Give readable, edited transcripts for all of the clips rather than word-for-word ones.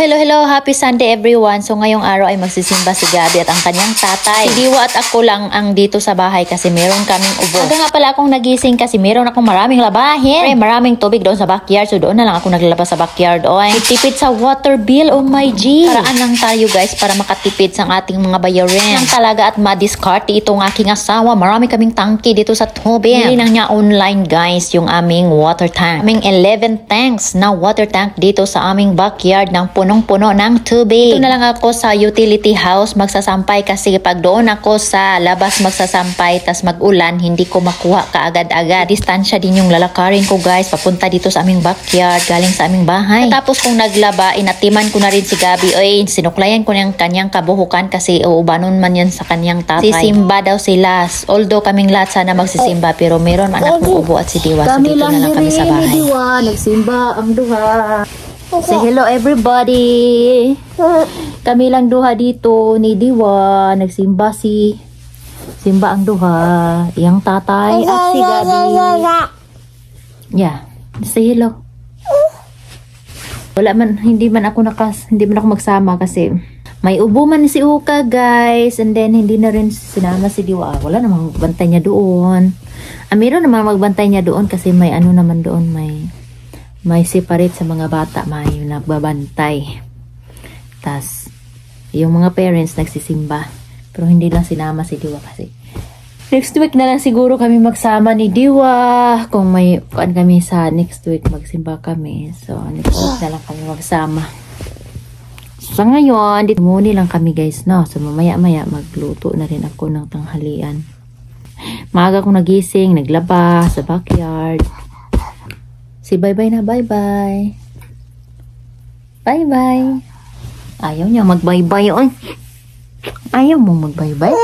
Hello! Happy Sunday everyone! So ngayong araw ay magsisimba si Gabi at ang kanyang tatay. Si Diwa at ako lang ang dito sa bahay kasi meron kaming ubo. Aga nga pala akong nagising kasi meron akong maraming labahin. Pre, maraming tubig doon sa backyard. So doon na lang ako naglalabas sa backyard. Oy, tipid sa water bill. Oh my G! Paraan lang tayo guys para makatipid sa ating mga bayarin. Lang talaga at madiskarte itong aking asawa. Marami kaming tangki dito sa tubig. Hindi lang niya online guys yung aming water tank. Aming 11 tanks na water tank dito sa aming backyard ng punong-puno ng tubig. Ito na lang ako sa utility house magsasampay kasi pag doon ako sa labas magsasampay tas mag-ulan hindi ko makuha kaagad-agad. Distansya din yung lalakarin ko guys papunta dito sa aming backyard galing sa aming bahay. Tapos kung naglaba inatiman ko na rin si Gabi. Oy, sinuklayan ko ng kanyang kabuhukan kasi uubanon man yan sa kanyang tatay. Sisimba daw sila. Although kaming lahat sana magsisimba pero meron man akong ubo at si Diwa. So dito na lang kami sa bahay. Diwa, nagsimba ang duha. Say hello everybody. Kami lang duha dito ni Diwa. Nagsimba simba ang duha. Iyang tatay at si Gabi. Yeah. Say hello. Hindi man ako magsama kasi may ubo man si Uka guys. And then hindi na rin sinama si Diwa. Wala namang magbantay niya doon. Meron naman magbantay niya doon kasi may ano naman doon, may separate sa mga bata, may nagbabantay. Tas yung mga parents nagsisimba. Pero hindi lang sinama si Diwa kasi. Next week na lang siguro kami magsama ni Diwa. Kung may kami sa next week magsimba kami. So next week na lang kami magsama. So ngayon, dito muni lang kami guys, no? So mamaya-maya magluto na rin ako ng tanghalian. Maaga akong nagising, naglaba sa backyard. Si bye-bye na, bye-bye. Bye-bye. Ayaw niya mag-bye-bye. Ayaw mong mag-bye-bye?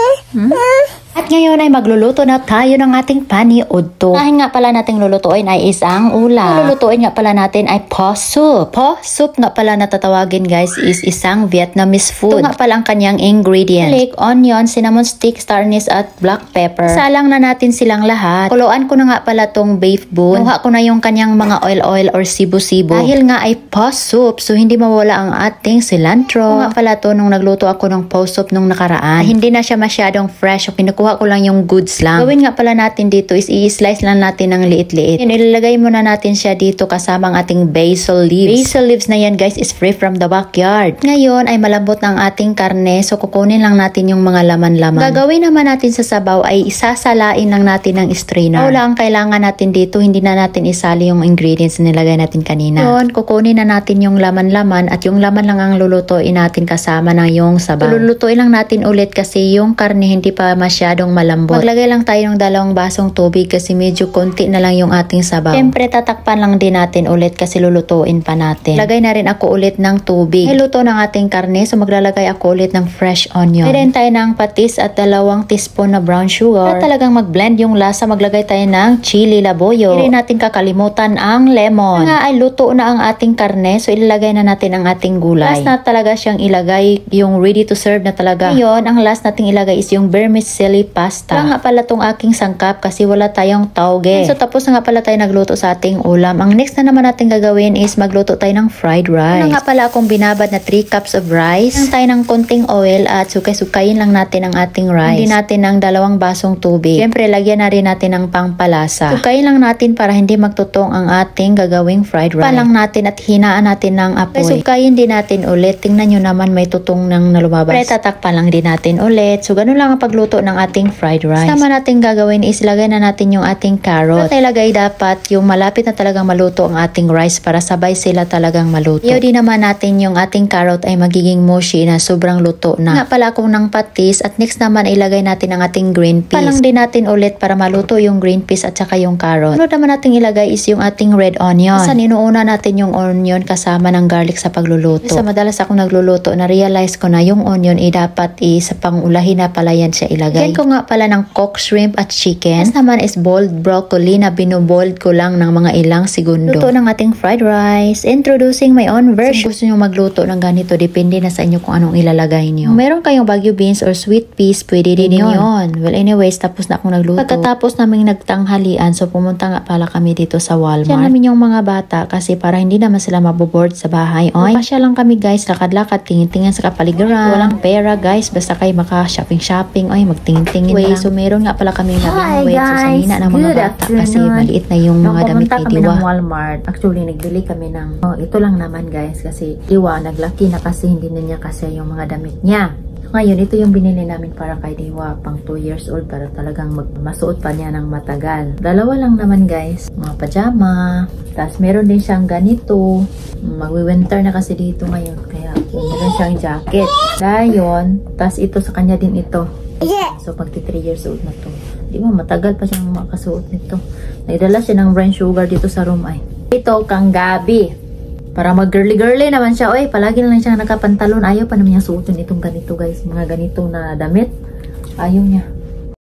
At ngayon ay magluluto na tayo ng ating paniudto. Dahil nga pala nating lulutuin ay isang ulam. Lulutuin nga pala natin ay po soup. Po soup nga pala natatawagin guys is isang Vietnamese food. Ito nga pala ang kanyang ingredients. Garlic, onion, cinnamon stick, star anise at black pepper. Salang na natin silang lahat. Kuluan ko na nga pala tong beef bone. Nuha ko na yung kanyang mga oil or sibo-sibo. Dahil nga ay po soup so hindi mawala ang ating cilantro. Ito nga pala to nung nagluto ako ng po soup nung nakaraan. Hindi na siya masyadong fresh. So kinukuha ko lang yung goods lang. Gawin nga pala natin dito is i-slice lang natin ng liit-liit. Yun, ilalagay muna natin siya dito kasama ang ating basil leaves. Basil leaves na yan guys is free from the backyard. Ngayon ay malambot ng ating karne so kukunin lang natin yung mga laman-laman. Gagawin naman natin sa sabaw ay isasalain lang natin ng strainer. Wala ang kailangan natin dito, hindi na natin isali yung ingredients na nilagay natin kanina. Yun, kukunin na natin yung laman-laman at yung laman lang ang lulutuin natin kasama ng yung sabaw. Lulutuin lang natin ulit kasi yung karne hindi pa masyadong malambot. Maglagay lang tayo ng 2 basong tubig kasi medyo konti na lang yung ating sabaw. Siyempre tatakpan lang din natin ulit kasi lulutuin pa natin. Lagay na rin ako ulit ng tubig. Niluto ng ating karne so maglalagay ako ulit ng fresh onion. Lagyan tayo ng patis at 2 teaspoon na brown sugar. Para talagang mag-blend yung lasa maglagay tayo ng chili laboyo. Hindi natin kakalimutan ang lemon. Nga ay luto na ang ating karne so ilalagay na natin ang ating gulay. Last na talaga siyang ilagay yung ready to serve na talaga. Ngayon ang last nating ilagay is yung vermicelli pasta. Wala nga pala tong aking sangkap kasi wala tayong tauge. So tapos na nga pala tayo nagluto sa ating ulam. Ang next na naman natin gagawin is magluto tayo ng fried rice. Wala nga pala akong binabad na 3 cups of rice. Lang tayo ng konting oil at sukay-sukayin lang natin ang ating rice. Hindi natin ng 2 basong tubig. Siyempre lagyan na rin natin ng pangpalasa. Sukayin lang natin para hindi magtutong ang ating gagawing fried rice. Palang natin at hinaan natin ng apoy. Sukayin din natin ulit. Tingnan nyo naman may tutong nang nalumabas. Tatakpan lang din natin ulit. So ganun lang ang pagluto ng ating fried rice. Sama natin gagawin is lagay na natin yung ating carrot. At ilagay dapat yung malapit na talagang maluto ang ating rice para sabay sila talagang maluto. Iyo din naman natin yung ating carrot ay magiging mushy na sobrang luto na. Nga pala akong ng patis at next naman ilagay natin ang ating green peas. Palang din natin ulit para maluto yung green peas at saka yung carrot. Ano naman natin ilagay is yung ating red onion. Sa inuuna natin yung onion kasama ng garlic sa pagluluto. Sa madalas akong nagluluto na realize ko na yung onion dapat sa pangulahin na pala yan siya ilagay. ko nga pala ng cooked shrimp at chicken. Next naman is boiled broccoli na binubold ko lang ng mga ilang segundo. Luto ng ating fried rice. Introducing my own version. Kung gusto nyo magluto ng ganito, depende na sa inyo kung anong ilalagay nyo. Kung meron kayong Baguio beans or sweet peas, pwede din yun. Well, anyways, tapos na akong nagluto. Pagkatapos naming nagtanghalian, so pumunta nga pala kami dito sa Walmart. Yan namin yung mga bata kasi para hindi naman sila maboboard sa bahay. Oy, pasya lang kami guys, lakad-lakad, tingin-tingin sa kapaligiran. Walang pera guys, basta kayo maka-shopping-shopping, ay magtingin-tingin lang. So meron nga pala kami nabing wait, so sa hina ng mga bata kasi maliit na yung mga damit ni Diwa. Ng Walmart, actually nagbili kami ng, ito lang naman guys, kasi Diwa naglaki na kasi hindi na niya kasi yung mga damit niya. Ngayon, ito yung binili namin para kay Diwa, pang 2 years old, para talagang masuot pa niya ng matagal. Dalawa lang naman guys, mga pajama, tapos meron din siyang ganito, magwi-winter na kasi dito ngayon, kaya meron siyang jacket. Dayon, tapos ito sa kanya din ito. So, pagti 3 years old na to. Di ba, matagal pa siyang makasuot nito. Nagdala siya ng brown sugar dito sa room ay. Ito, kang Gabi. Para mag-girly-girly naman siya. Oy, palagi na lang siyang nakapantalon. Ayaw pa naman niya suotin itong ganito guys. Mga ganito na damit. Ayaw niya.